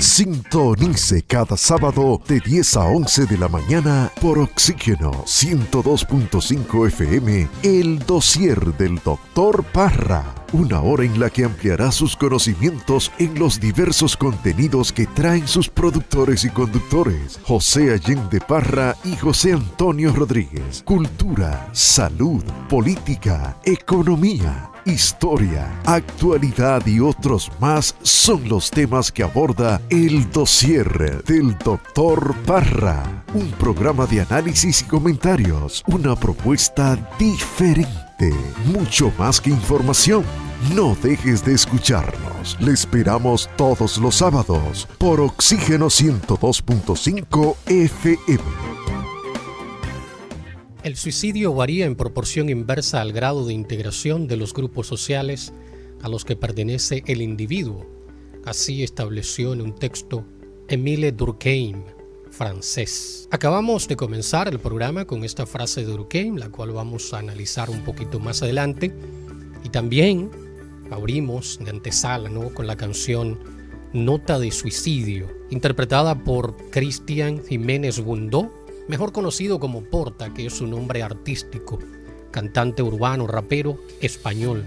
Sintonice cada sábado de 10 a 11 de la mañana por Oxígeno 102.5 FM, el dossier del Dr. Parra. Una hora en la que ampliará sus conocimientos en los diversos contenidos que traen sus productores y conductores, José Allende Parra y José Antonio Rodríguez. Cultura, salud, política, economía, historia, actualidad y otros más son los temas que aborda el dossier del Dr. Parra. Un programa de análisis y comentarios, una propuesta diferente. Mucho más que información. No dejes de escucharnos. Le esperamos todos los sábados por Oxígeno 102.5 FM. El suicidio varía en proporción inversa al grado de integración de los grupos sociales a los que pertenece el individuo. Así estableció en un texto Émile Durkheim, francés. Acabamos de comenzar el programa con esta frase de Durkheim, la cual vamos a analizar un poquito más adelante. Y también abrimos de antesala, ¿no?, con la canción Nota de Suicidio, interpretada por Cristian Jiménez Bundó, mejor conocido como Porta, que es su nombre artístico, cantante urbano, rapero español,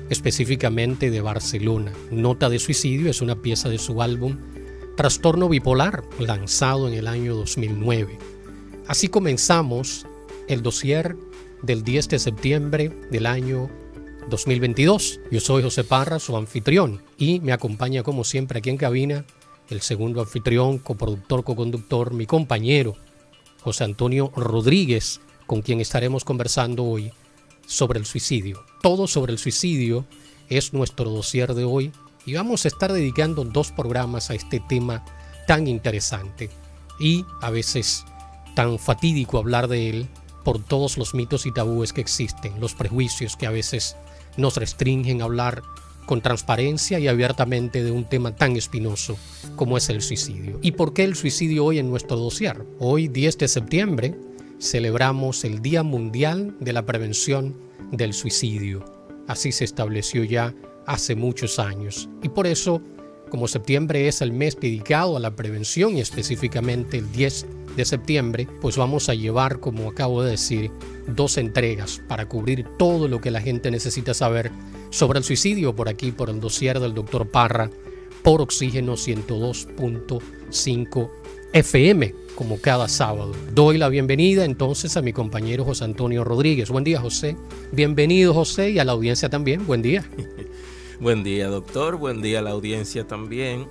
específicamente de Barcelona. Nota de Suicidio es una pieza de su álbum Trastorno Bipolar, lanzado en el año 2009. Así comenzamos el dossier del 10 de septiembre del año 2022. Yo soy José Parra, su anfitrión, y me acompaña como siempre aquí en cabina el segundo anfitrión, coproductor, coconductor, mi compañero José Antonio Rodríguez, con quien estaremos conversando hoy sobre el suicidio. Todo sobre el suicidio es nuestro dossier de hoy y vamos a estar dedicando 2 programas a este tema tan interesante y a veces tan fatídico hablar de él por todos los mitos y tabúes que existen, los prejuicios que a veces nos restringen a hablar con transparencia y abiertamente de un tema tan espinoso como es el suicidio. ¿Y por qué el suicidio hoy en nuestro dossier? Hoy, 10 de septiembre, celebramos el Día Mundial de la Prevención del Suicidio. Así se estableció ya hace muchos años. Y por eso, como septiembre es el mes dedicado a la prevención y específicamente el 10 de septiembre, pues vamos a llevar, como acabo de decir, 2 entregas para cubrir todo lo que la gente necesita saber sobre el suicidio por aquí, por el dossier del Dr. Parra, por Oxígeno 102.5 FM, como cada sábado. Doy la bienvenida entonces a mi compañero José Antonio Rodríguez. Buen día, José. Bienvenido, José, y a la audiencia también. Buen día. Buen día, doctor. Buen día a la audiencia también.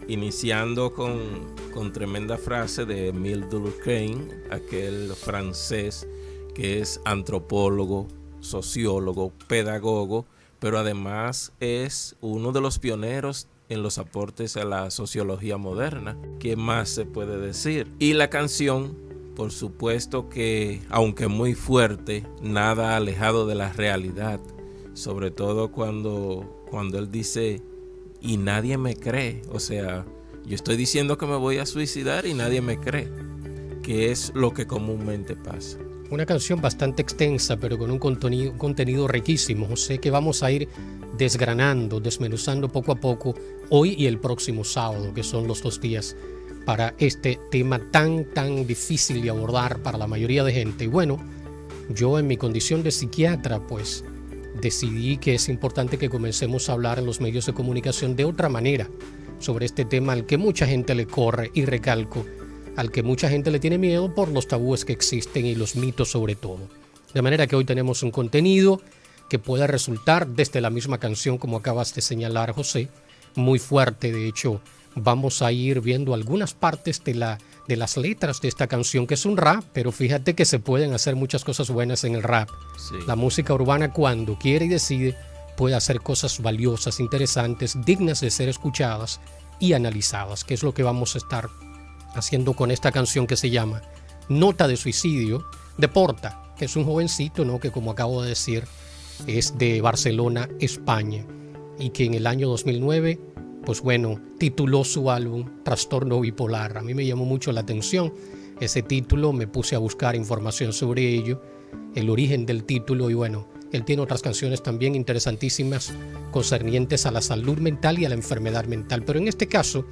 Iniciando con tremenda frase de Émile Durkheim, aquel francés que es antropólogo, sociólogo, pedagogo, pero además es uno de los pioneros en los aportes a la sociología moderna. ¿Qué más se puede decir? Y la canción, por supuesto que, aunque muy fuerte, nada alejado de la realidad, sobre todo cuando él dice, y nadie me cree, o sea, yo estoy diciendo que me voy a suicidar y nadie me cree, que es lo que comúnmente pasa. Una canción bastante extensa, pero con un contenido riquísimo, José, que vamos a ir desgranando, desmenuzando poco a poco hoy y el próximo sábado, que son los 2 días para este tema tan difícil de abordar para la mayoría de gente. Y bueno, yo en mi condición de psiquiatra, pues decidí que es importante que comencemos a hablar en los medios de comunicación de otra manera sobre este tema al que mucha gente le corre, y recalco, al que mucha gente le tiene miedo por los tabúes que existen y los mitos sobre todo. De manera que hoy tenemos un contenido que pueda resultar desde la misma canción, como acabas de señalar, José, muy fuerte. De hecho, vamos a ir viendo algunas partes de las letras de esta canción, que es un rap, pero fíjate que se pueden hacer muchas cosas buenas en el rap. Sí. La música urbana, cuando quiere y decide, puede hacer cosas valiosas, interesantes, dignas de ser escuchadas y analizadas, que es lo que vamos a estar haciendo con esta canción que se llama Nota de Suicidio, de Porta, que es un jovencito, ¿no?, que, como acabo de decir, es de Barcelona, España, y que en el año 2009, pues bueno, tituló su álbum Trastorno Bipolar. A mí me llamó mucho la atención ese título, me puse a buscar información sobre ello, el origen del título, y bueno, él tiene otras canciones también interesantísimas concernientes a la salud mental y a la enfermedad mental, pero en este caso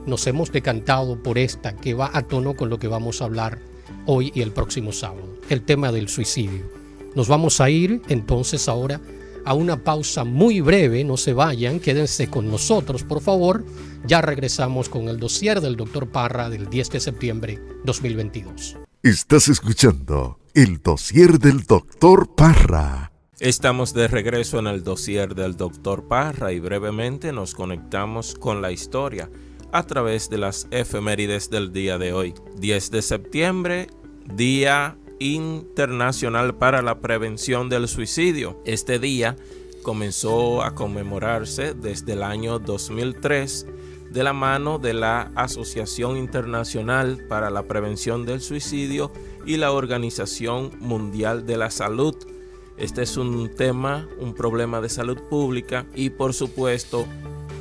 nos hemos decantado por esta que va a tono con lo que vamos a hablar hoy y el próximo sábado, el tema del suicidio. Nos vamos a ir entonces ahora a una pausa muy breve, no se vayan, quédense con nosotros por favor, ya regresamos con el dossier del Dr. Parra del 10 de septiembre 2022. Estás escuchando el dossier del Dr. Parra. Estamos de regreso en el dossier del Dr. Parra y brevemente nos conectamos con la historia a través de las efemérides del día de hoy. 10 de septiembre, Día Internacional para la Prevención del Suicidio. Este día comenzó a conmemorarse desde el año 2003 de la mano de la Asociación Internacional para la Prevención del Suicidio y la Organización Mundial de la Salud. Este es un tema, un problema de salud pública y por supuesto,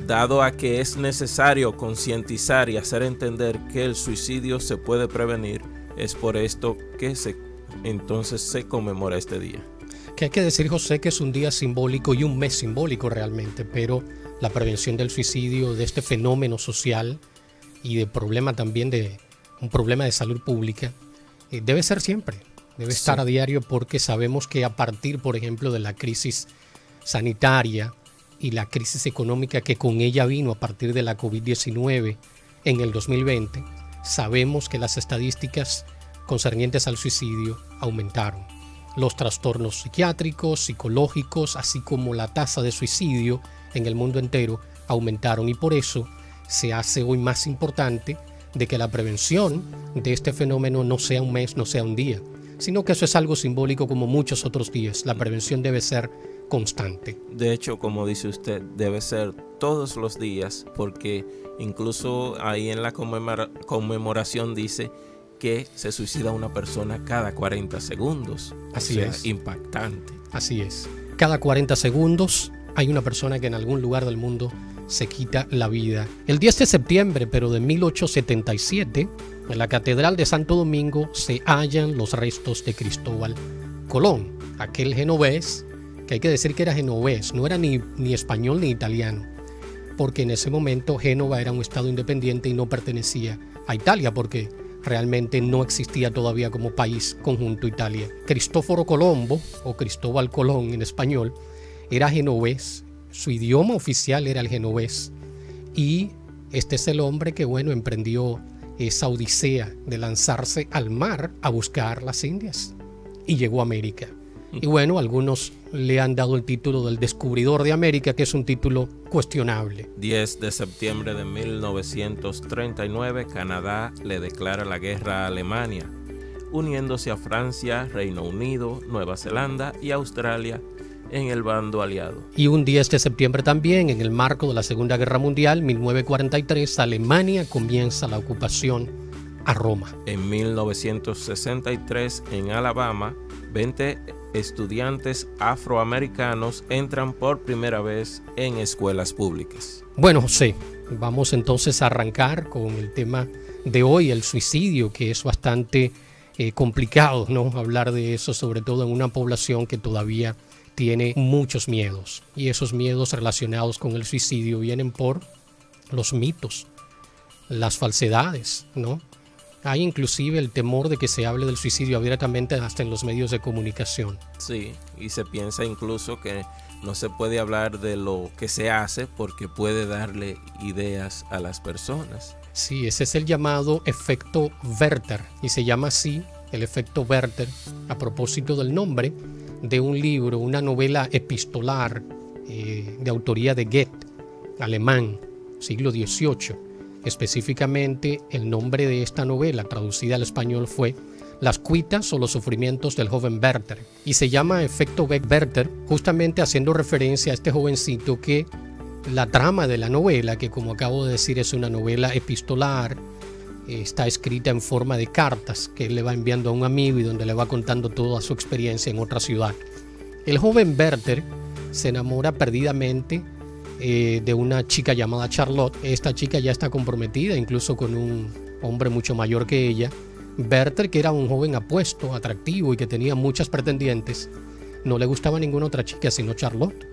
dado a que es necesario concientizar y hacer entender que el suicidio se puede prevenir, es por esto que entonces se conmemora este día. Que hay que decir, José, que es un día simbólico y un mes simbólico realmente, pero la prevención del suicidio, de este fenómeno social y de problema también de un problema de salud pública, debe ser siempre, debe estar a diario, porque sabemos que a partir, por ejemplo, de la crisis sanitaria y la crisis económica que con ella vino a partir de la COVID-19 en el 2020, sabemos que las estadísticas concernientes al suicidio aumentaron. Los trastornos psiquiátricos, psicológicos, así como la tasa de suicidio en el mundo entero aumentaron y por eso se hace hoy más importante de que la prevención de este fenómeno no sea un mes, no sea un día, sino que eso es algo simbólico como muchos otros días. La prevención debe ser constante. De hecho, como dice usted, debe ser todos los días, porque incluso ahí en la conmemoración dice que se suicida una persona cada 40 segundos. Así es. Impactante. Así es. Cada 40 segundos hay una persona que en algún lugar del mundo se quita la vida. El 10 de septiembre, pero de 1877, en la Catedral de Santo Domingo se hallan los restos de Cristóbal Colón, aquel genovés, que hay que decir que era genovés, no era ni español ni italiano, porque en ese momento Génova era un estado independiente y no pertenecía a Italia, porque realmente no existía todavía como país conjunto Italia. Cristóforo Colombo, o Cristóbal Colón en español, era genovés, su idioma oficial era el genovés, y este es el hombre que, emprendió esa odisea de lanzarse al mar a buscar las Indias, y llegó a América. Y algunos le han dado el título del descubridor de América, que es un título cuestionable. 10 de septiembre de 1939, Canadá le declara la guerra a Alemania, uniéndose a Francia, Reino Unido, Nueva Zelanda y Australia en el bando aliado. Y un 10 de septiembre también, en el marco de la Segunda Guerra Mundial, 1943, Alemania comienza la ocupación a Roma. En 1963, en Alabama, 20 estudiantes afroamericanos entran por primera vez en escuelas públicas. Bueno, José, vamos entonces a arrancar con el tema de hoy, el suicidio, que es bastante complicado, ¿no? Hablar de eso, sobre todo en una población que todavía tiene muchos miedos. Y esos miedos relacionados con el suicidio vienen por los mitos, las falsedades, ¿no? Hay inclusive el temor de que se hable del suicidio abiertamente hasta en los medios de comunicación. Sí, y se piensa incluso que no se puede hablar de lo que se hace porque puede darle ideas a las personas. Sí, ese es el llamado efecto Werther, y se llama así el efecto Werther a propósito del nombre de un libro, una novela epistolar de autoría de Goethe, alemán, siglo XVIII. Específicamente, el nombre de esta novela, traducida al español, fue Las cuitas o los sufrimientos del joven Werther. Y se llama efecto Werther justamente haciendo referencia a este jovencito que la trama de la novela, que como acabo de decir es una novela epistolar, está escrita en forma de cartas que él le va enviando a un amigo y donde le va contando toda su experiencia en otra ciudad. El joven Werther se enamora perdidamente de una chica llamada Charlotte. Esta chica ya está comprometida incluso con un hombre mucho mayor que ella. Werther, que era un joven apuesto, atractivo y que tenía muchas pretendientes, no le gustaba ninguna otra chica sino Charlotte.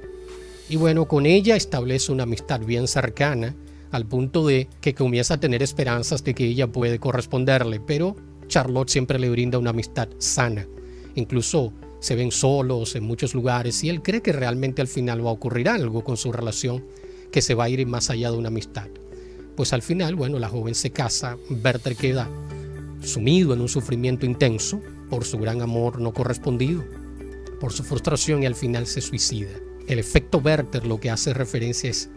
Y con ella establece una amistad bien cercana al punto de que comienza a tener esperanzas de que ella puede corresponderle, pero Charlotte siempre le brinda una amistad sana. Incluso se ven solos en muchos lugares y él cree que realmente al final va a ocurrir algo con su relación que se va a ir más allá de una amistad. Pues al final, bueno, la joven se casa, Werther queda sumido en un sufrimiento intenso por su gran amor no correspondido, por su frustración, y al final se suicida. El efecto Werther lo que hace referencia es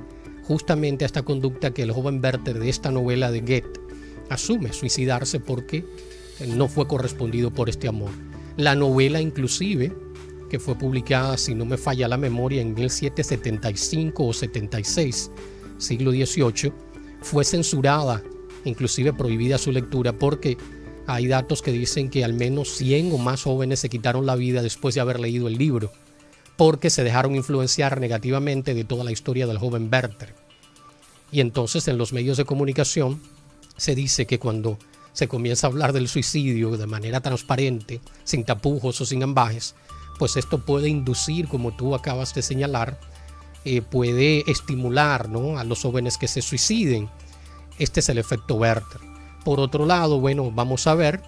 justamente a esta conducta que el joven Werther de esta novela de Goethe asume, suicidarse porque no fue correspondido por este amor. La novela inclusive, que fue publicada, si no me falla la memoria, en 1775 o 76, siglo XVIII, fue censurada, inclusive prohibida su lectura, porque hay datos que dicen que al menos 100 o más jóvenes se quitaron la vida después de haber leído el libro, porque se dejaron influenciar negativamente de toda la historia del joven Werther. Y entonces en los medios de comunicación se dice que cuando se comienza a hablar del suicidio de manera transparente, sin tapujos o sin ambajes, pues esto puede inducir, como tú acabas de señalar, puede estimular, ¿no?, a los jóvenes que se suiciden. Este es el efecto Werther. Por otro lado, bueno, vamos a ver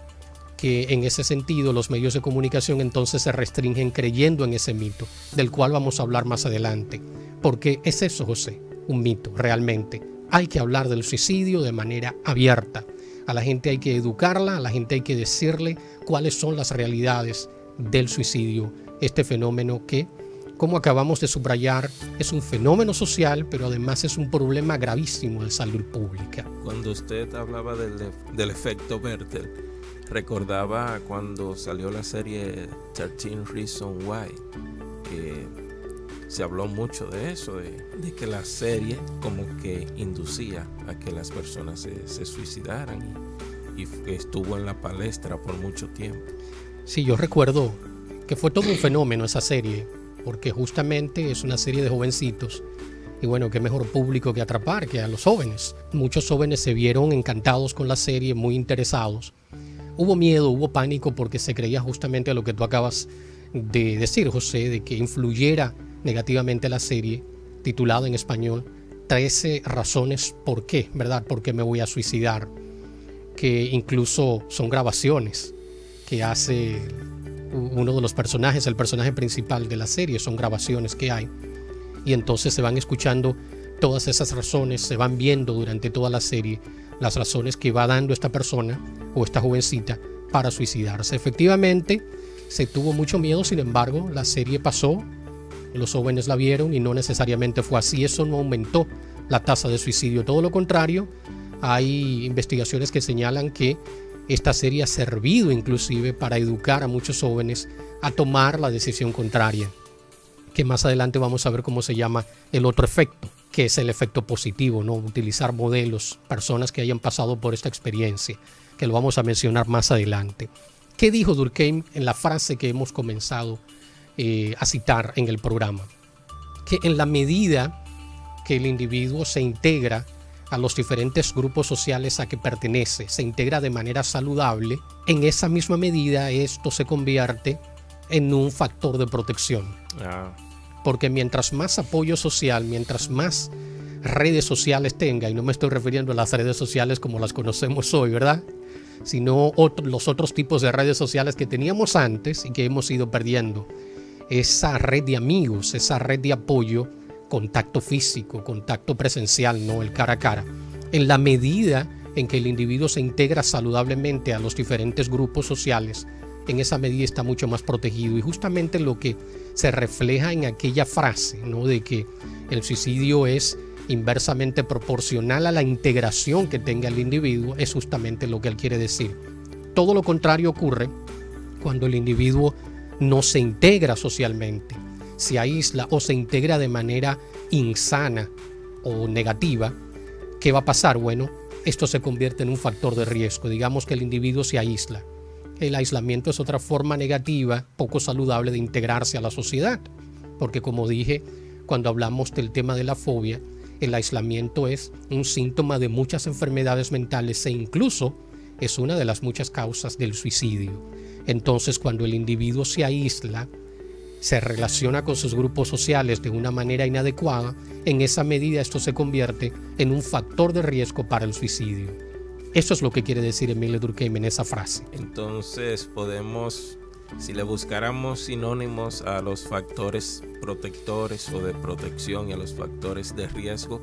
que en ese sentido los medios de comunicación entonces se restringen creyendo en ese mito, del cual vamos a hablar más adelante. Porque es eso, José, un mito realmente. Hay que hablar del suicidio de manera abierta. A la gente hay que educarla, a la gente hay que decirle cuáles son las realidades del suicidio. Este fenómeno que, como acabamos de subrayar, es un fenómeno social, pero además es un problema gravísimo de salud pública. Cuando usted hablaba del efecto Werther, recordaba cuando salió la serie 13 Reasons Why, que se habló mucho de eso, de que la serie como que inducía a que las personas se suicidaran y estuvo en la palestra por mucho tiempo. Sí, yo recuerdo que fue todo un fenómeno esa serie, porque justamente es una serie de jovencitos y bueno, qué mejor público que atrapar que a los jóvenes. Muchos jóvenes se vieron encantados con la serie, muy interesados. Hubo miedo, hubo pánico porque se creía justamente a lo que tú acabas de decir, José, de que influyera negativamente la serie, titulada en español 13 razones por qué, ¿verdad? ¿Por qué me voy a suicidar? Que incluso son grabaciones que hace uno de los personajes, el personaje principal de la serie, son grabaciones que hay. Y entonces se van escuchando todas esas razones, se van viendo durante toda la serie las razones que va dando esta persona o esta jovencita para suicidarse. Efectivamente, se tuvo mucho miedo, sin embargo, la serie pasó, los jóvenes la vieron y no necesariamente fue así. Eso no aumentó la tasa de suicidio, todo lo contrario. Hay investigaciones que señalan que esta serie ha servido inclusive para educar a muchos jóvenes a tomar la decisión contraria, que más adelante vamos a ver cómo se llama el otro efecto, que es el efecto positivo, ¿no? Utilizar modelos, personas que hayan pasado por esta experiencia, que lo vamos a mencionar más adelante. ¿Qué dijo Durkheim en la frase que hemos comenzado a citar en el programa? Que en la medida que el individuo se integra a los diferentes grupos sociales a que pertenece, se integra de manera saludable, en esa misma medida esto se convierte en un factor de protección. Porque mientras más apoyo social, mientras más redes sociales tenga, y no me estoy refiriendo a las redes sociales como las conocemos hoy, ¿verdad?, sino los otros tipos de redes sociales que teníamos antes y que hemos ido perdiendo. Esa red de amigos, esa red de apoyo, contacto físico, contacto presencial, no el cara a cara. En la medida en que el individuo se integra saludablemente a los diferentes grupos sociales, en esa medida está mucho más protegido. Y justamente lo que se refleja en aquella frase, ¿no?, de que el suicidio es inversamente proporcional a la integración que tenga el individuo, es justamente lo que él quiere decir. Todo lo contrario ocurre cuando el individuo no se integra socialmente, se aísla o se integra de manera insana o negativa. ¿Qué va a pasar? Bueno, esto se convierte en un factor de riesgo. Digamos que el individuo se aísla. El aislamiento es otra forma negativa, poco saludable de integrarse a la sociedad, porque como dije, cuando hablamos del tema de la fobia, el aislamiento es un síntoma de muchas enfermedades mentales e incluso es una de las muchas causas del suicidio. Entonces, cuando el individuo se aísla, se relaciona con sus grupos sociales de una manera inadecuada, en esa medida esto se convierte en un factor de riesgo para el suicidio. Eso es lo que quiere decir Émile Durkheim en esa frase. Entonces podemos, si le buscáramos sinónimos a los factores protectores o de protección y a los factores de riesgo,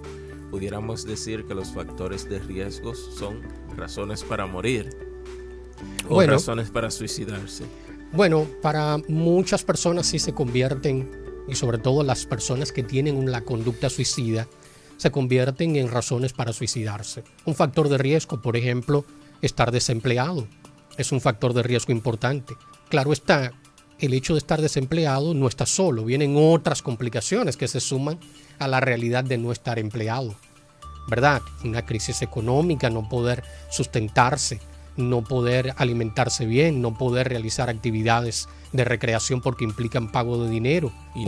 pudiéramos decir que los factores de riesgo son razones para morir o razones para suicidarse. Bueno, para muchas personas sí se convierten, y sobre todo las personas que tienen la conducta suicida, se convierten en razones para suicidarse. Un factor de riesgo, por ejemplo, estar desempleado, es un factor de riesgo importante. Claro está, el hecho de estar desempleado no está solo, vienen otras complicaciones que se suman a la realidad de no estar empleado, ¿verdad? Una crisis económica, no poder sustentarse, no poder alimentarse bien, no poder realizar actividades de recreación porque implican pago de dinero. Y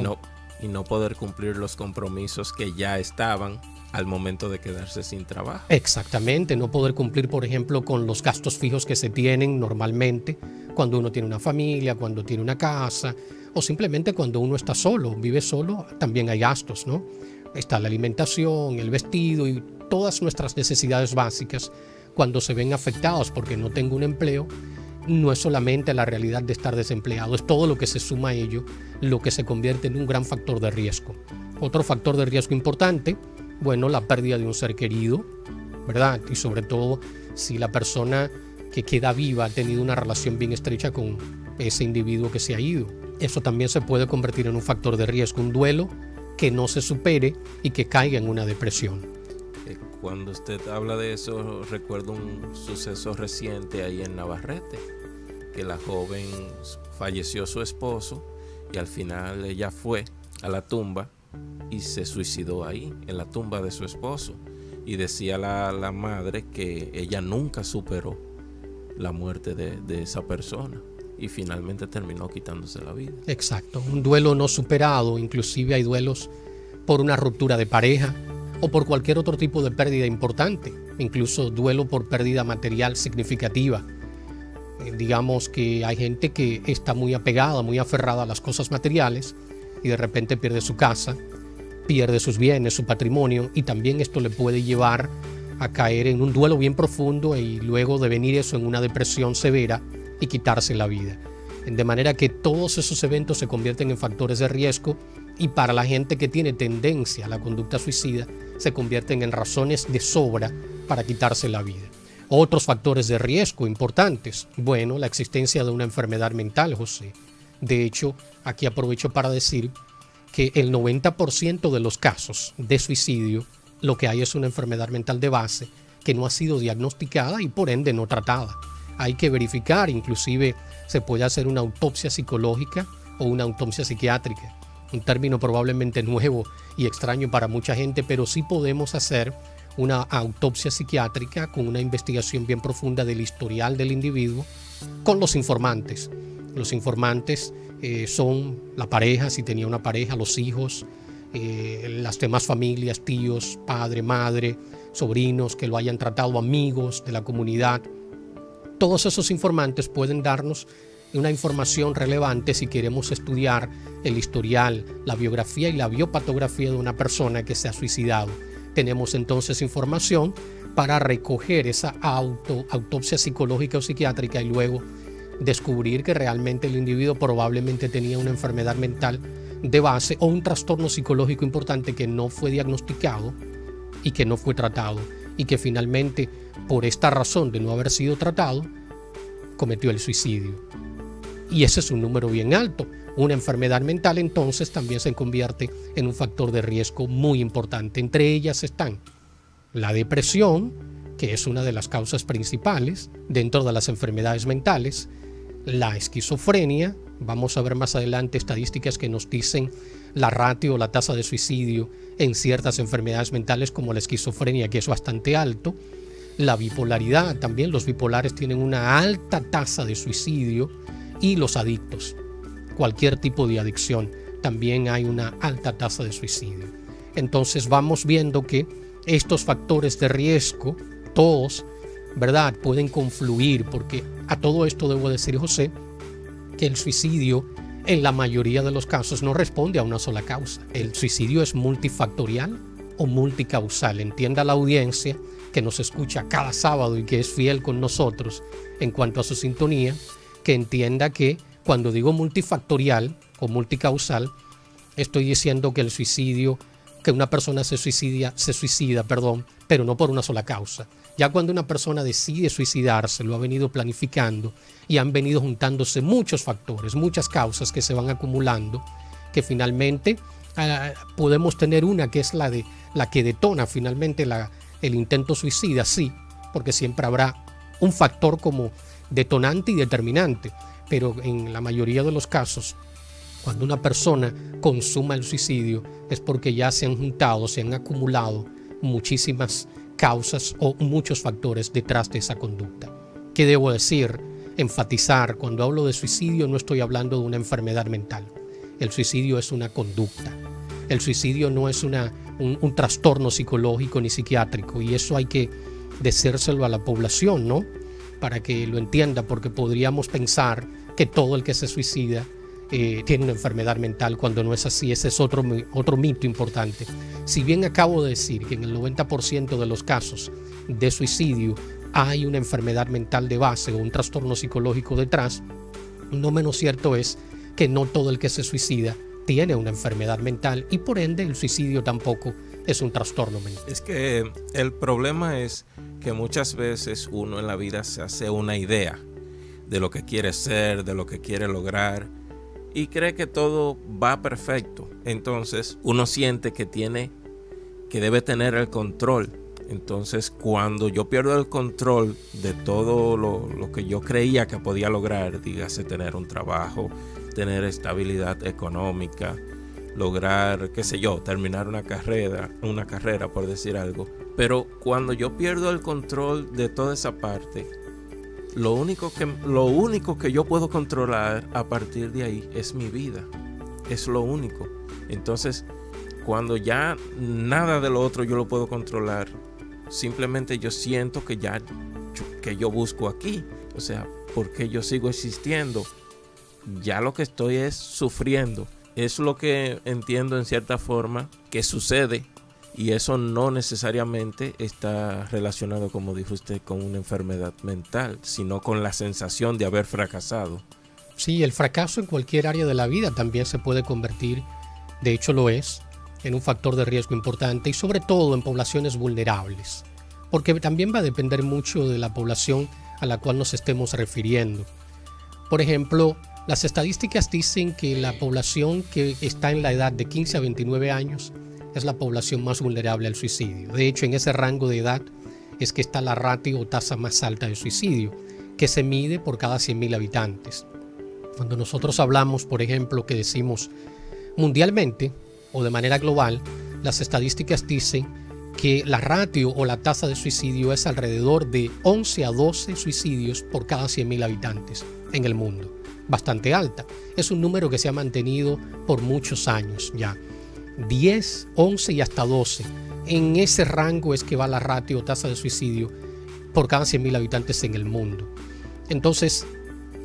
no poder cumplir los compromisos que ya estaban al momento de quedarse sin trabajo. Exactamente, no poder cumplir, por ejemplo, con los gastos fijos que se tienen normalmente cuando uno tiene una familia, cuando tiene una casa, o simplemente cuando uno está solo, vive solo, también hay gastos, ¿no? Está la alimentación, el vestido y todas nuestras necesidades básicas. Cuando se ven afectados porque no tengo un empleo, no es solamente la realidad de estar desempleado, es todo lo que se suma a ello, lo que se convierte en un gran factor de riesgo. Otro factor de riesgo importante, bueno, la pérdida de un ser querido, ¿verdad? Y sobre todo si la persona que queda viva ha tenido una relación bien estrecha con ese individuo que se ha ido. Eso también se puede convertir en un factor de riesgo, un duelo que no se supere y que caiga en una depresión. Cuando usted habla de eso, recuerdo un suceso reciente ahí en Navarrete, que la joven falleció su esposo y al final ella fue a la tumba y se suicidó ahí, en la tumba de su esposo. Y decía la madre que ella nunca superó la muerte de esa persona y finalmente terminó quitándose la vida. Exacto, un duelo no superado, inclusive hay duelos por una ruptura de pareja, o por cualquier otro tipo de pérdida importante, incluso duelo por pérdida material significativa. Digamos que hay gente que está muy apegada, muy aferrada a las cosas materiales y de repente pierde su casa, pierde sus bienes, su patrimonio, y también esto le puede llevar a caer en un duelo bien profundo y luego devenir eso en una depresión severa y quitarse la vida. De manera que todos esos eventos se convierten en factores de riesgo y para la gente que tiene tendencia a la conducta suicida se convierten en razones de sobra para quitarse la vida. Otros factores de riesgo importantes, bueno, la existencia de una enfermedad mental, José. De hecho, aquí aprovecho para decir que el 90% de los casos de suicidio, lo que hay es una enfermedad mental de base que no ha sido diagnosticada y por ende no tratada. Hay que verificar, inclusive se puede hacer una autopsia psicológica o una autopsia psiquiátrica. Un término probablemente nuevo y extraño para mucha gente, pero sí podemos hacer una autopsia psiquiátrica con una investigación bien profunda del historial del individuo con los informantes. Los informantes son la pareja, si tenía una pareja, los hijos, las demás familias, tíos, padre, madre, sobrinos que lo hayan tratado, amigos de la comunidad. Todos esos informantes pueden darnos una información relevante si queremos estudiar el historial, la biografía y la biopatografía de una persona que se ha suicidado. Tenemos entonces información para recoger esa autopsia psicológica o psiquiátrica y luego descubrir que realmente el individuo probablemente tenía una enfermedad mental de base o un trastorno psicológico importante que no fue diagnosticado y que no fue tratado y que finalmente, por esta razón de no haber sido tratado, cometió el suicidio. Y ese es un número bien alto. Una enfermedad mental entonces también se convierte en un factor de riesgo muy importante. Entre ellas están la depresión, que es una de las causas principales dentro de las enfermedades mentales, la esquizofrenia. Vamos a ver más adelante estadísticas que nos dicen la ratio o la tasa de suicidio en ciertas enfermedades mentales como la esquizofrenia, que es bastante alto. La bipolaridad, también los bipolares tienen una alta tasa de suicidio. Y los adictos, cualquier tipo de adicción, también hay una alta tasa de suicidio. Entonces vamos viendo que estos factores de riesgo, todos, ¿verdad?, pueden confluir, porque a todo esto debo decir, José, que el suicidio en la mayoría de los casos no responde a una sola causa. El suicidio es multifactorial o multicausal. Entienda la audiencia que nos escucha cada sábado y que es fiel con nosotros en cuanto a su sintonía, que entienda que cuando digo multifactorial o multicausal, estoy diciendo que el suicidio, que una persona se suicida, pero no por una sola causa. Ya cuando una persona decide suicidarse, lo ha venido planificando y han venido juntándose muchos factores, muchas causas que se van acumulando, que finalmente podemos tener una que es la que detona finalmente el intento suicida, sí, porque siempre habrá un factor como detonante y determinante, pero en la mayoría de los casos, cuando una persona consuma el suicidio es porque ya se han juntado, se han acumulado muchísimas causas o muchos factores detrás de esa conducta. ¿Qué debo decir? Enfatizar, cuando hablo de suicidio no estoy hablando de una enfermedad mental. El suicidio es una conducta. El suicidio no es un trastorno psicológico ni psiquiátrico, y eso hay que decírselo a la población, ¿no? Para que lo entienda, porque podríamos pensar que todo el que se suicida tiene una enfermedad mental, cuando no es así. Ese es otro mito importante. Si bien acabo de decir que en el 90% de los casos de suicidio hay una enfermedad mental de base o un trastorno psicológico detrás, no menos cierto es que no todo el que se suicida tiene una enfermedad mental, y por ende el suicidio tampoco es un trastorno mental. Es que el problema es que muchas veces uno en la vida se hace una idea de lo que quiere ser, de lo que quiere lograr, y cree que todo va perfecto. Entonces uno siente que debe tener el control. Entonces cuando yo pierdo el control de todo lo que yo creía que podía lograr, dígase tener un trabajo, tener estabilidad económica, lograr, qué sé yo, terminar una carrera por decir algo. Pero cuando yo pierdo el control de toda esa parte, lo único que yo puedo controlar a partir de ahí es mi vida. Es lo único. Entonces, cuando ya nada de lo otro yo lo puedo controlar, simplemente yo siento que yo busco aquí. O sea, ¿por qué yo sigo existiendo? Ya lo que estoy es sufriendo. Es lo que entiendo en cierta forma que sucede, y eso no necesariamente está relacionado, como dijo usted, con una enfermedad mental, sino con la sensación de haber fracasado. Sí, el fracaso en cualquier área de la vida también se puede convertir, de hecho lo es, en un factor de riesgo importante, y sobre todo en poblaciones vulnerables, porque también va a depender mucho de la población a la cual nos estemos refiriendo. Por ejemplo, las estadísticas dicen que la población que está en la edad de 15 a 29 años es la población más vulnerable al suicidio. De hecho, en ese rango de edad es que está la ratio o tasa más alta de suicidio, que se mide por cada 100.000 habitantes. Cuando nosotros hablamos, por ejemplo, que decimos mundialmente o de manera global, las estadísticas dicen que la ratio o la tasa de suicidio es alrededor de 11 a 12 suicidios por cada 100.000 habitantes en el mundo. Bastante alta. Es un número que se ha mantenido por muchos años ya. 10, 11 y hasta 12. En ese rango es que va la ratio o tasa de suicidio por cada 100.000 habitantes en el mundo. Entonces,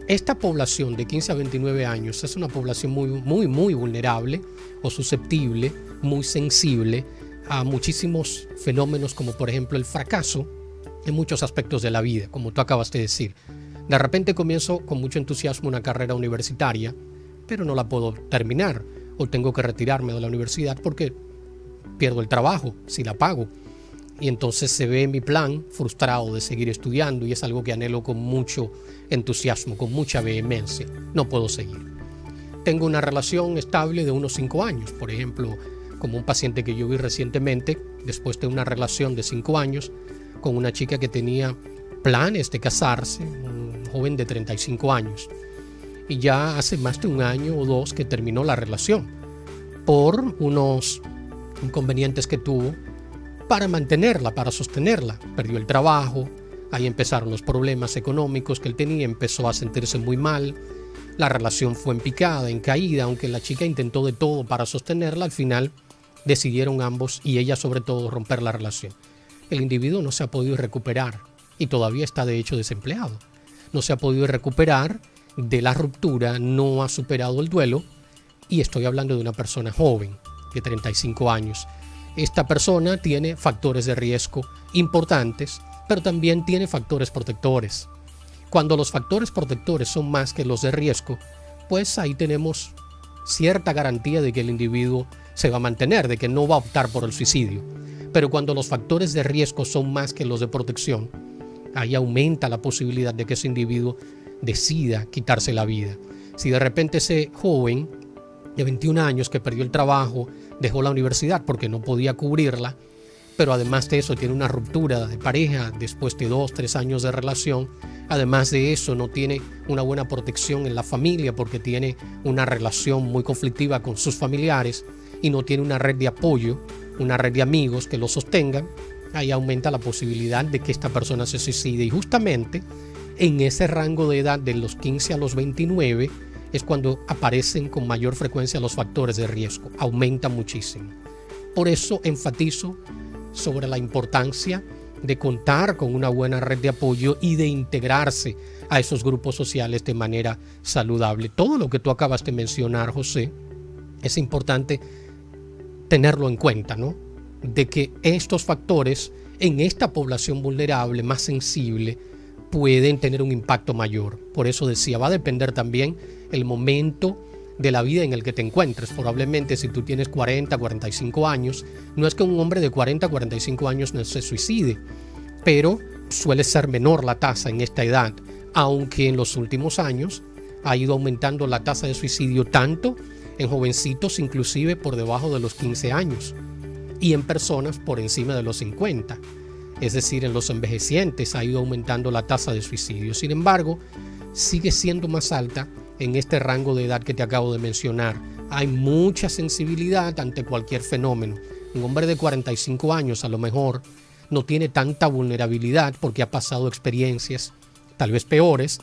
esta población de 15 a 29 años es una población muy vulnerable o susceptible, muy sensible a muchísimos fenómenos, como por ejemplo el fracaso en muchos aspectos de la vida, como tú acabas de decir. De repente comienzo con mucho entusiasmo una carrera universitaria, pero no la puedo terminar, o tengo que retirarme de la universidad porque pierdo el trabajo si la pago. Y entonces se ve mi plan frustrado de seguir estudiando, y es algo que anhelo con mucho entusiasmo, con mucha vehemencia. No puedo seguir. Tengo una relación estable de unos 5 años, por ejemplo, como un paciente que yo vi recientemente, después de una relación de 5 años, con una chica que tenía planes de casarse, un joven de 35 años. Y ya hace más de 1 año o 2 que terminó la relación, por unos inconvenientes que tuvo para mantenerla, para sostenerla. Perdió el trabajo, ahí empezaron los problemas económicos que él tenía, empezó a sentirse muy mal, la relación fue en picada, en caída, aunque la chica intentó de todo para sostenerla, al final decidieron ambos, y ella sobre todo, romper la relación. El individuo no se ha podido recuperar y todavía está de hecho desempleado. No se ha podido recuperar de la ruptura no ha superado el duelo, y estoy hablando de una persona joven de 35 años. Esta persona tiene factores de riesgo importantes, pero también tiene factores protectores. Cuando los factores protectores son más que los de riesgo, pues ahí tenemos cierta garantía de que el individuo se va a mantener, de que no va a optar por el suicidio. Pero cuando los factores de riesgo son más que los de protección, ahí aumenta la posibilidad de que ese individuo decida quitarse la vida. Si de repente ese joven de 21 años que perdió el trabajo, dejó la universidad porque no podía cubrirla, pero además de eso tiene una ruptura de pareja después de 2-3 años de relación, además de eso no tiene una buena protección en la familia porque tiene una relación muy conflictiva con sus familiares y no tiene una red de apoyo, una red de amigos que lo sostengan, ahí aumenta la posibilidad de que esta persona se suicide. Y justamente en ese rango de edad de los 15 a los 29 es cuando aparecen con mayor frecuencia los factores de riesgo, aumenta muchísimo. Por eso enfatizo sobre la importancia de contar con una buena red de apoyo y de integrarse a esos grupos sociales de manera saludable. Todo lo que tú acabas de mencionar, José, es importante tenerlo en cuenta, ¿no? De que estos factores en esta población vulnerable, más sensible, pueden tener un impacto mayor. Por eso decía, va a depender también el momento de la vida en el que te encuentres. Probablemente si tú tienes 40, 45 años, no es que un hombre de 40, 45 años no se suicide, pero suele ser menor la tasa en esta edad, aunque en los últimos años ha ido aumentando la tasa de suicidio tanto en jovencitos inclusive por debajo de los 15 años y en personas por encima de los 50. Es decir, en los envejecientes ha ido aumentando la tasa de suicidio. Sin embargo, sigue siendo más alta en este rango de edad que te acabo de mencionar. Hay mucha sensibilidad ante cualquier fenómeno. Un hombre de 45 años a lo mejor no tiene tanta vulnerabilidad porque ha pasado experiencias tal vez peores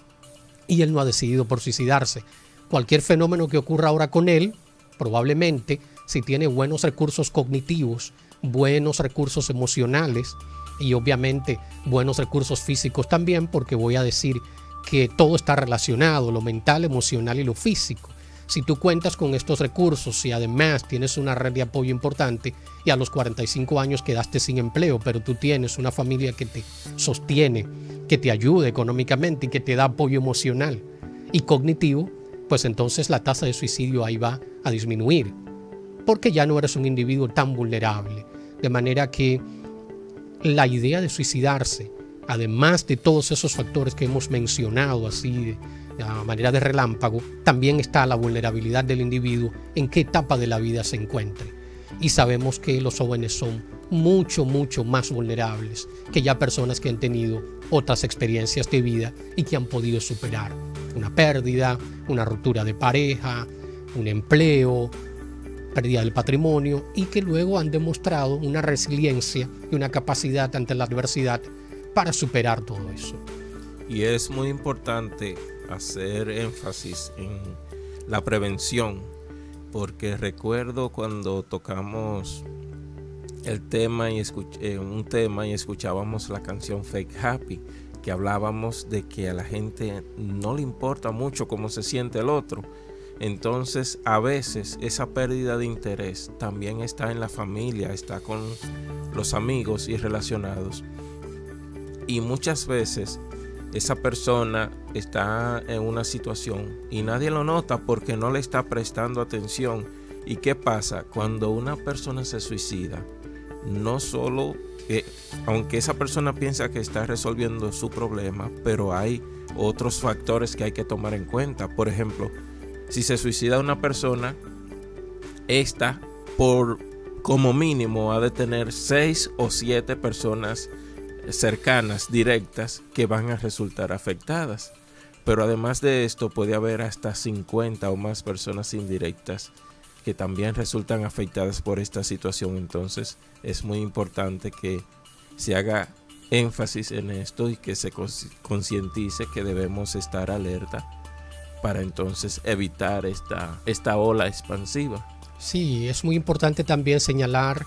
y él no ha decidido por suicidarse. Cualquier fenómeno que ocurra ahora con él, probablemente si tiene buenos recursos cognitivos, buenos recursos emocionales y obviamente buenos recursos físicos también, porque voy a decir que todo está relacionado, lo mental, emocional y lo físico. Si tú cuentas con estos recursos y además tienes una red de apoyo importante y a los 45 años quedaste sin empleo, pero tú tienes una familia que te sostiene, que te ayuda económicamente y que te da apoyo emocional y cognitivo, pues entonces la tasa de suicidio ahí va a disminuir, porque ya no eres un individuo tan vulnerable. De manera que la idea de suicidarse, además de todos esos factores que hemos mencionado así de manera de relámpago, también está la vulnerabilidad del individuo en qué etapa de la vida se encuentre. Y sabemos que los jóvenes son mucho más vulnerables que ya personas que han tenido otras experiencias de vida y que han podido superar una pérdida, una ruptura de pareja, un empleo, pérdida del patrimonio, y que luego han demostrado una resiliencia y una capacidad ante la adversidad para superar todo eso. Y es muy importante hacer énfasis en la prevención, porque recuerdo cuando tocamos el tema y un tema y escuchábamos la canción Fake Happy, que hablábamos de que a la gente no le importa mucho cómo se siente el otro. Entonces a veces esa pérdida de interés también está en la familia, está con los amigos y relacionados, y muchas veces esa persona está en una situación y nadie lo nota porque no le está prestando atención. ¿Y qué pasa? Cuando una persona se suicida, no solo aunque esa persona piensa que está resolviendo su problema, pero hay otros factores que hay que tomar en cuenta. Por ejemplo, si se suicida una persona, esta como mínimo ha de tener 6 o 7 personas cercanas, directas, que van a resultar afectadas. Pero además de esto puede haber hasta 50 o más personas indirectas que también resultan afectadas por esta situación. Entonces es muy importante que se haga énfasis en esto y que se concientice que debemos estar alerta para entonces evitar esta ola expansiva. Sí, es muy importante también señalar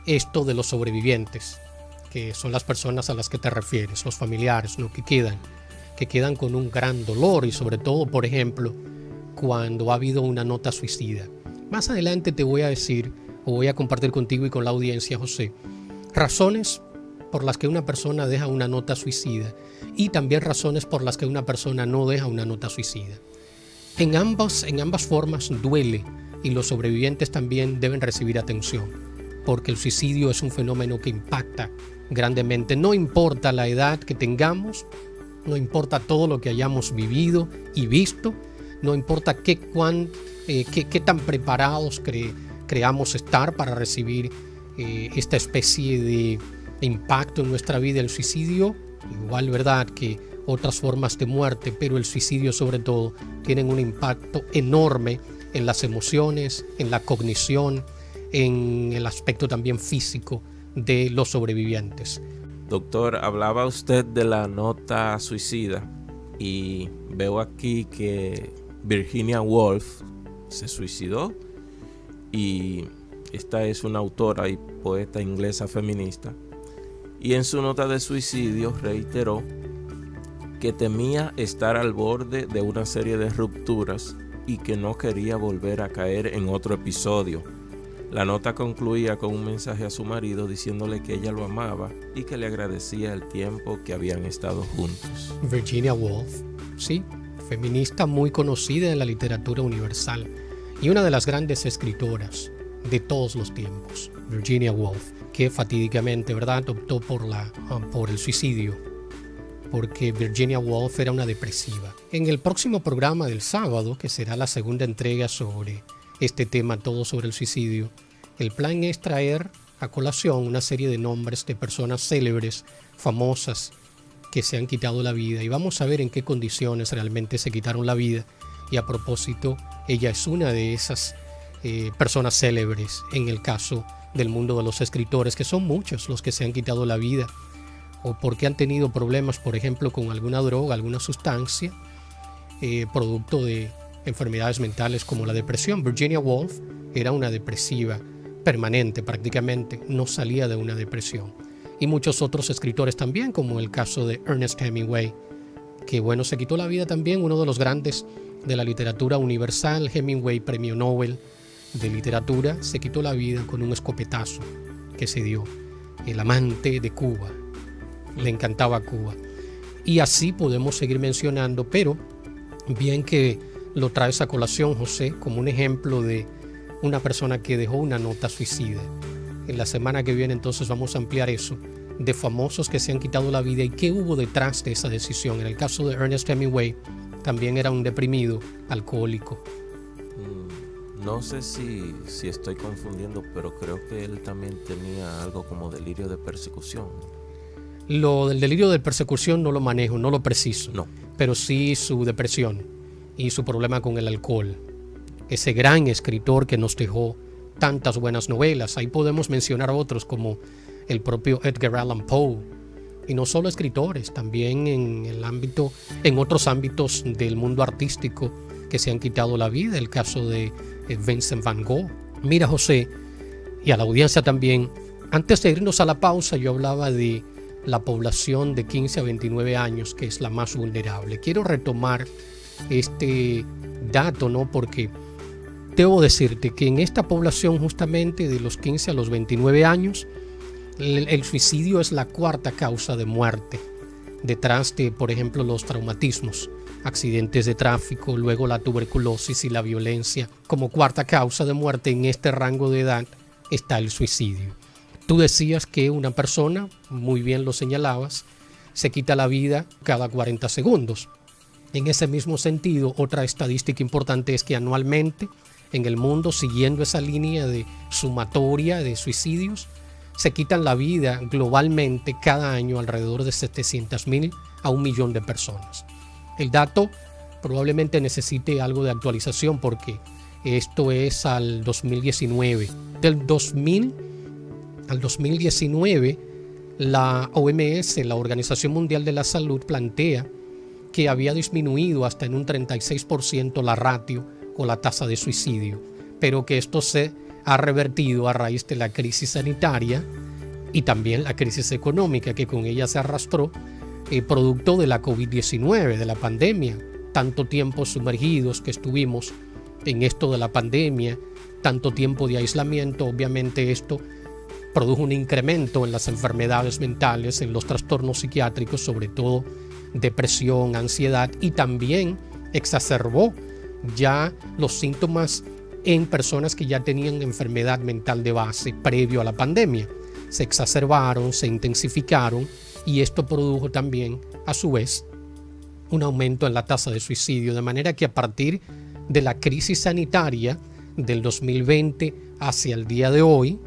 esto de los sobrevivientes, que son las personas a las que te refieres, los familiares, ¿no?, que quedan. que quedan con un gran dolor y sobre todo, por ejemplo, cuando ha habido una nota suicida. Más adelante te voy a decir o voy a compartir contigo y con la audiencia, José, razones por las que una persona deja una nota suicida y también razones por las que una persona no deja una nota suicida. En ambas formas duele y los sobrevivientes también deben recibir atención, porque el suicidio es un fenómeno que impacta grandemente. No importa la edad que tengamos, no importa todo lo que hayamos vivido y visto, no importa qué tan preparados creamos estar para recibir esta especie de impacto en nuestra vida. El suicidio, igual verdad que otras formas de muerte, pero el suicidio sobre todo, tienen un impacto enorme en las emociones, en la cognición, en el aspecto también físico de los sobrevivientes. Doctor, hablaba usted de la nota suicida y veo aquí que Virginia Woolf se suicidó y esta es una autora y poeta inglesa feminista, y en su nota de suicidio reiteró que temía estar al borde de una serie de rupturas y que no quería volver a caer en otro episodio. La nota concluía con un mensaje a su marido diciéndole que ella lo amaba y que le agradecía el tiempo que habían estado juntos. Virginia Woolf, sí, feminista muy conocida en la literatura universal y una de las grandes escritoras de todos los tiempos, Virginia Woolf, que fatídicamente, ¿verdad?, optó por el suicidio, porque Virginia Woolf era una depresiva. En el próximo programa del sábado, que será la segunda entrega sobre este tema, todo sobre el suicidio, el plan es traer a colación una serie de nombres de personas célebres, famosas, que se han quitado la vida, y vamos a ver en qué condiciones realmente se quitaron la vida. Y a propósito, ella es una de esas personas célebres en el caso del mundo de los escritores, que son muchos los que se han quitado la vida o porque han tenido problemas, por ejemplo, con alguna droga, alguna sustancia, producto de enfermedades mentales como la depresión. Virginia Woolf era una depresiva permanente, prácticamente no salía de una depresión. Y muchos otros escritores también, como el caso de Ernest Hemingway, que bueno, se quitó la vida también, uno de los grandes de la literatura universal. Hemingway, premio Nobel de literatura, se quitó la vida con un escopetazo que se dio. El amante de Cuba, le encantaba Cuba. Y así podemos seguir mencionando, pero bien que lo traes a colación, José, como un ejemplo de una persona que dejó una nota suicida. En la semana que viene entonces vamos a ampliar eso, de famosos que se han quitado la vida y qué hubo detrás de esa decisión. En el caso de Ernest Hemingway, también era un deprimido, alcohólico. No sé si estoy confundiendo, pero creo que él también tenía algo como delirio de persecución. Lo del delirio de persecución no lo manejo, no lo preciso. No. Pero sí su depresión y su problema con el alcohol. Ese gran escritor que nos dejó tantas buenas novelas. Ahí podemos mencionar otros como el propio Edgar Allan Poe. Y no solo escritores, también en otros ámbitos del mundo artístico que se han quitado la vida. El caso de Vincent Van Gogh. Mira, José, y a la audiencia también, antes de irnos a la pausa, yo hablaba de la población de 15 a 29 años, que es la más vulnerable. Quiero retomar este dato, ¿no? Porque debo decirte que en esta población justamente de los 15 a los 29 años, el suicidio es la cuarta causa de muerte, detrás de, por ejemplo, los traumatismos, accidentes de tráfico, luego la tuberculosis y la violencia. Como cuarta causa de muerte en este rango de edad está el suicidio. Tú decías que una persona, muy bien lo señalabas, se quita la vida cada 40 segundos. En ese mismo sentido, otra estadística importante es que anualmente en el mundo, siguiendo esa línea de sumatoria de suicidios, se quitan la vida globalmente cada año alrededor de 700,000 a 1 millón de personas. El dato probablemente necesite algo de actualización porque esto es al 2019. Del 2000 al 2019, la OMS, la Organización Mundial de la Salud, plantea que había disminuido hasta en un 36% la ratio o la tasa de suicidio, pero que esto se ha revertido a raíz de la crisis sanitaria y también la crisis económica que con ella se arrastró, producto de la COVID-19, de la pandemia. Tanto tiempo sumergidos que estuvimos en esto de la pandemia, tanto tiempo de aislamiento, obviamente esto produjo un incremento en las enfermedades mentales, en los trastornos psiquiátricos, sobre todo depresión, ansiedad, y también exacerbó ya los síntomas en personas que ya tenían enfermedad mental de base previo a la pandemia. Se exacerbaron, se intensificaron, y esto produjo también, a su vez, un aumento en la tasa de suicidio, de manera que a partir de la crisis sanitaria del 2020 hacia el día de hoy,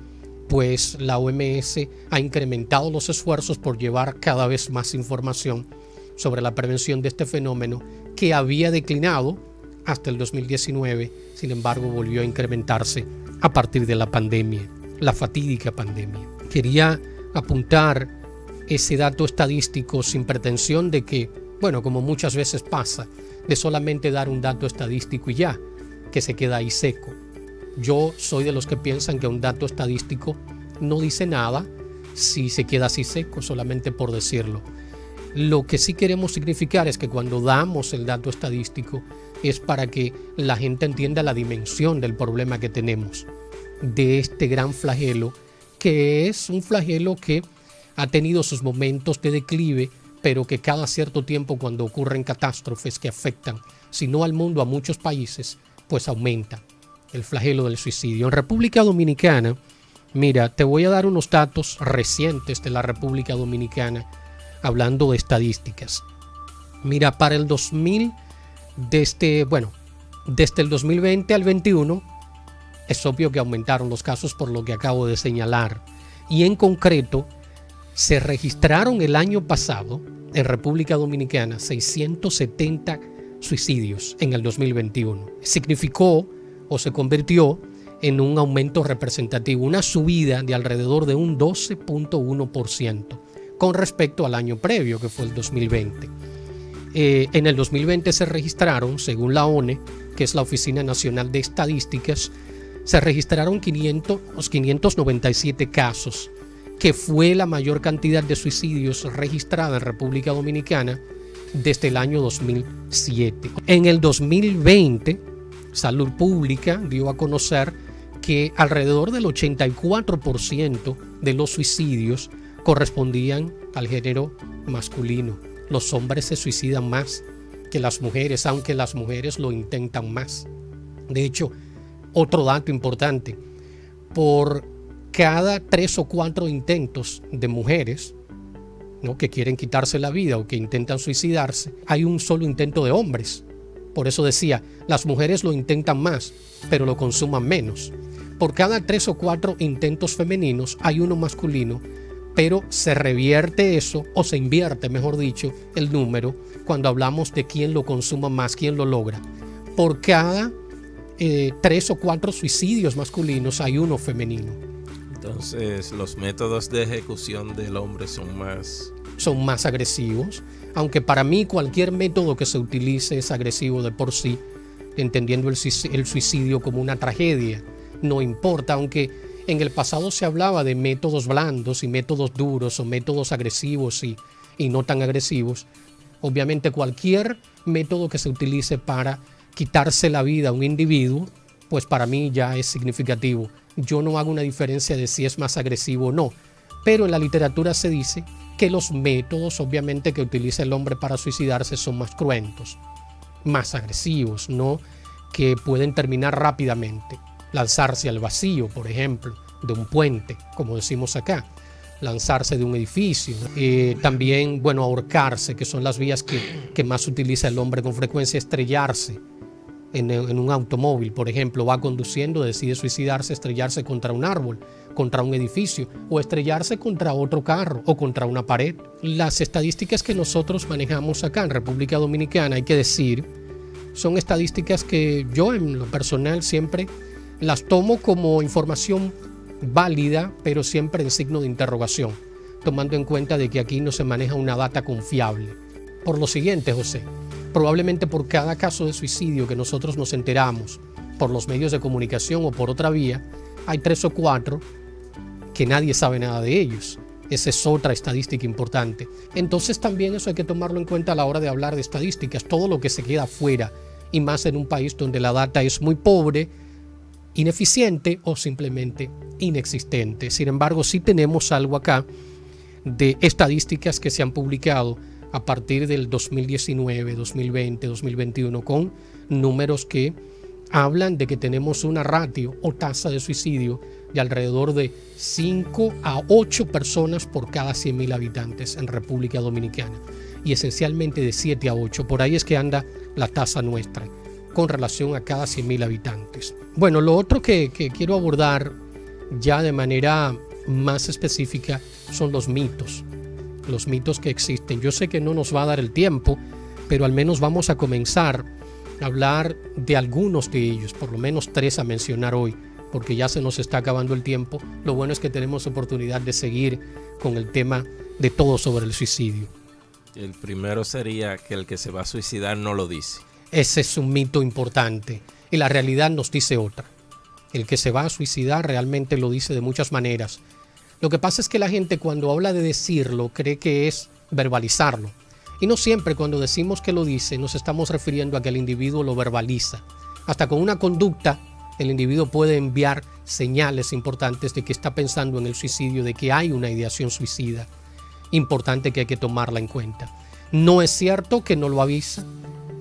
pues la OMS ha incrementado los esfuerzos por llevar cada vez más información sobre la prevención de este fenómeno, que había declinado hasta el 2019, sin embargo volvió a incrementarse a partir de la pandemia, la fatídica pandemia. Quería apuntar ese dato estadístico sin pretensión de que, bueno, como muchas veces pasa, de solamente dar un dato estadístico y ya, que se queda ahí seco. Yo soy de los que piensan que un dato estadístico no dice nada si se queda así seco, solamente por decirlo. Lo que sí queremos significar es que cuando damos el dato estadístico es para que la gente entienda la dimensión del problema que tenemos, de este gran flagelo, que es un flagelo que ha tenido sus momentos de declive, pero que cada cierto tiempo, cuando ocurren catástrofes que afectan, si no al mundo, a muchos países, pues aumenta el flagelo del suicidio. En República Dominicana, mira, te voy a dar unos datos recientes de la República Dominicana, hablando de estadísticas. Mira, para el 2000, desde el 2020 al 21, es obvio que aumentaron los casos por lo que acabo de señalar. Y en concreto, se registraron el año pasado en República Dominicana 670 suicidios en el 2021. Significó o se convirtió en un aumento representativo, una subida de alrededor de un 12.1% con respecto al año previo, que fue el 2020. En el 2020 se registraron, según la ONE, que es la Oficina Nacional de Estadísticas, se registraron 597 casos, que fue la mayor cantidad de suicidios registrada en República Dominicana desde el año 2007. En el 2020, Salud Pública dio a conocer que alrededor del 84% de los suicidios correspondían al género masculino. Los hombres se suicidan más que las mujeres, aunque las mujeres lo intentan más. De hecho, otro dato importante, por cada 3 o 4 intentos de mujeres, ¿no?, que quieren quitarse la vida o que intentan suicidarse, hay un solo intento de hombres. Por eso decía, las mujeres lo intentan más, pero lo consuman menos. Por cada 3 o 4 intentos femeninos hay uno masculino, pero se revierte eso, o se invierte, mejor dicho, el número cuando hablamos de quién lo consuma más, quién lo logra. Por cada 3 o 4 suicidios masculinos hay uno femenino. Entonces, los métodos de ejecución del hombre son más agresivos, aunque para mí cualquier método que se utilice es agresivo de por sí, entendiendo el suicidio como una tragedia. No importa, aunque en el pasado se hablaba de métodos blandos y métodos duros o métodos agresivos y no tan agresivos. Obviamente cualquier método que se utilice para quitarse la vida a un individuo, pues para mí ya es significativo. Yo no hago una diferencia de si es más agresivo o no, pero en la literatura se dice que los métodos, obviamente, que utiliza el hombre para suicidarse son más cruentos, más agresivos, ¿no?, que pueden terminar rápidamente. Lanzarse al vacío, por ejemplo, de un puente, como decimos acá, lanzarse de un edificio, también, ahorcarse, que son las vías que más utiliza el hombre con frecuencia, estrellarse en un automóvil, por ejemplo, va conduciendo, decide suicidarse, estrellarse contra un árbol, contra un edificio, o estrellarse contra otro carro o contra una pared. Las estadísticas que nosotros manejamos acá en República Dominicana, hay que decir, son estadísticas que yo en lo personal siempre las tomo como información válida, pero siempre en signo de interrogación, tomando en cuenta de que aquí no se maneja una data confiable. Por lo siguiente, José, probablemente por cada caso de suicidio que nosotros nos enteramos por los medios de comunicación o por otra vía, hay 3 o 4 que nadie sabe nada de ellos. Esa es otra estadística importante. Entonces también eso hay que tomarlo en cuenta a la hora de hablar de estadísticas, todo lo que se queda fuera, y más en un país donde la data es muy pobre, ineficiente o simplemente inexistente. Sin embargo, sí tenemos algo acá de estadísticas que se han publicado a partir del 2019, 2020, 2021, con números que hablan de que tenemos una ratio o tasa de suicidio de alrededor de 5 a 8 personas por cada 100.000 habitantes en República Dominicana, y esencialmente de 7 a 8. Por ahí es que anda la tasa nuestra con relación a cada 100.000 habitantes. Bueno, lo otro que quiero abordar ya de manera más específica son los mitos que existen. Yo sé que no nos va a dar el tiempo, pero al menos vamos a comenzar a hablar de algunos de ellos, por lo menos 3 a mencionar hoy, porque ya se nos está acabando el tiempo. Lo bueno es que tenemos oportunidad de seguir con el tema de todo sobre el suicidio. El primero sería que el que se va a suicidar no lo dice. Ese es un mito importante y la realidad nos dice otra. El que se va a suicidar realmente lo dice de muchas maneras. Lo que pasa es que la gente cuando habla de decirlo cree que es verbalizarlo. Y no siempre cuando decimos que lo dice nos estamos refiriendo a que el individuo lo verbaliza. Hasta con una conducta el individuo puede enviar señales importantes de que está pensando en el suicidio, de que hay una ideación suicida. Importante que hay que tomarla en cuenta. No es cierto que no lo avisa.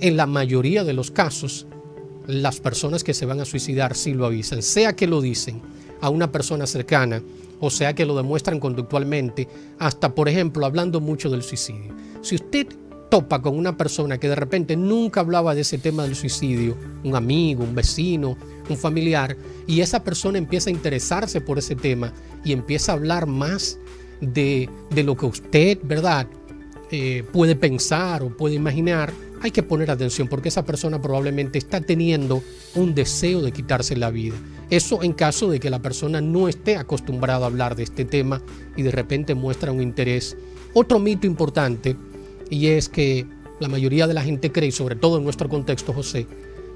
En la mayoría de los casos, las personas que se van a suicidar sí lo avisan, sea que lo dicen a una persona cercana o sea que lo demuestran conductualmente, hasta por ejemplo hablando mucho del suicidio. Si usted topa con una persona que de repente nunca hablaba de ese tema del suicidio, un amigo, un vecino, un familiar, y esa persona empieza a interesarse por ese tema y empieza a hablar más de lo que usted, ¿verdad?, puede pensar o puede imaginar, hay que poner atención porque esa persona probablemente está teniendo un deseo de quitarse la vida. Eso en caso de que la persona no esté acostumbrada a hablar de este tema y de repente muestra un interés. Otro mito importante, y es que la mayoría de la gente cree, sobre todo en nuestro contexto, José,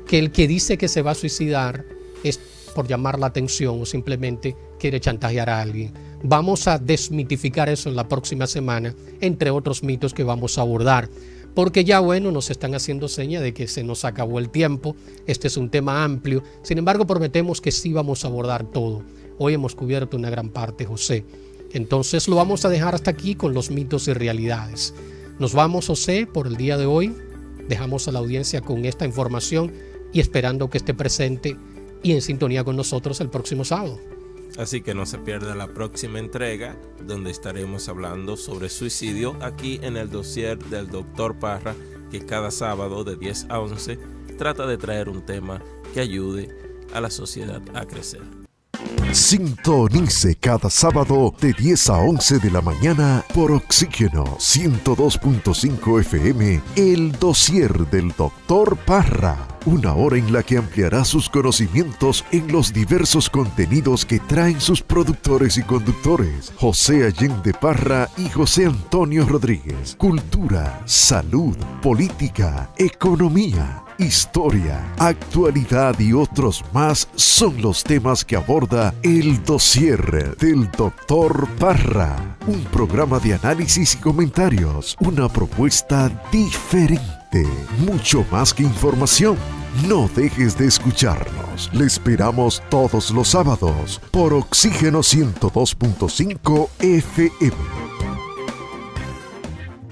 que el que dice que se va a suicidar es por llamar la atención o simplemente quiere chantajear a alguien. Vamos a desmitificar eso en la próxima semana, entre otros mitos que vamos a abordar. Porque ya bueno, nos están haciendo seña de que se nos acabó el tiempo. Este es un tema amplio. Sin embargo, prometemos que sí vamos a abordar todo. Hoy hemos cubierto una gran parte, José. Entonces lo vamos a dejar hasta aquí con los mitos y realidades. Nos vamos, José, por el día de hoy. Dejamos a la audiencia con esta información y esperando que esté presente y en sintonía con nosotros el próximo sábado. Así que no se pierda la próxima entrega, donde estaremos hablando sobre suicidio aquí en el dossier del Dr. Parra, que cada sábado de 10 a 11 trata de traer un tema que ayude a la sociedad a crecer. Sintonice cada sábado de 10 a 11 de la mañana por Oxígeno 102.5 FM, el dossier del Dr. Parra. Una hora en la que ampliará sus conocimientos en los diversos contenidos que traen sus productores y conductores, José Allende Parra y José Antonio Rodríguez. Cultura, salud, política, economía, historia, actualidad y otros más son los temas que aborda el dossier del Dr. Parra. Un programa de análisis y comentarios, una propuesta diferente. Mucho más que información. No dejes de escucharnos. Le esperamos todos los sábados por Oxígeno 102.5 FM.